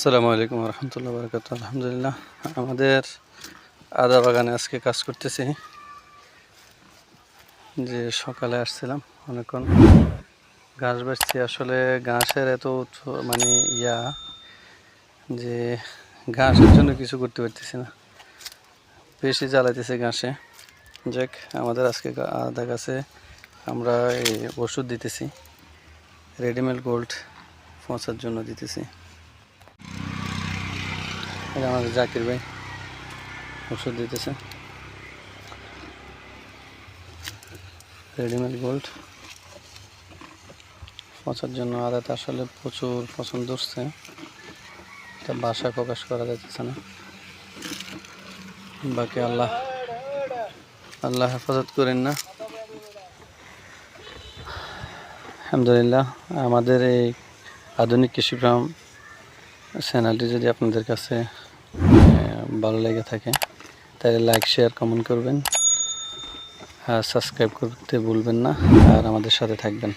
আসসালামু আলাইকুম রহমতুল্লাহ বরকাত। আলহামদুলিল্লাহ, আমাদের আদা বাগানে আজকে কাজ করতেছি। যে সকালে আসছিলাম, অনেকক্ষণ ঘাস বাছছি। আসলে ঘাসের এত মানে যে ঘাসের জন্য কিছু করতে পারতেছি না, বেশি জ্বালাইতেছে ঘাসে। যাক, আমাদের আজকে আদা গাছে আমরা এই ওষুধ দিতেছি, রেডিমেড গোল্ড পচার জন্য দিতেছি। এটা আমাদের জাকির ভাই ওষুধ দিতেছে, রেডিমেড গোল্ড পচার জন্য। আদাতে আসলে প্রচুর পছন্দ হচ্ছে, এটা বাসায় প্রকাশ করা যাচ্ছে না। বাকি আল্লাহ হেফাজত করেন না। আলহামদুলিল্লাহ, আমাদের এই আধুনিক কৃষি ফার্ম চ্যানেলটি যদি আপনাদের কাছে ভালো লেগে থাকে, তাহলে লাইক, শেয়ার, কমেন্ট করবেন, আর সাবস্ক্রাইব করতে ভুলবেন না, আর আমাদের সাথে থাকবেন।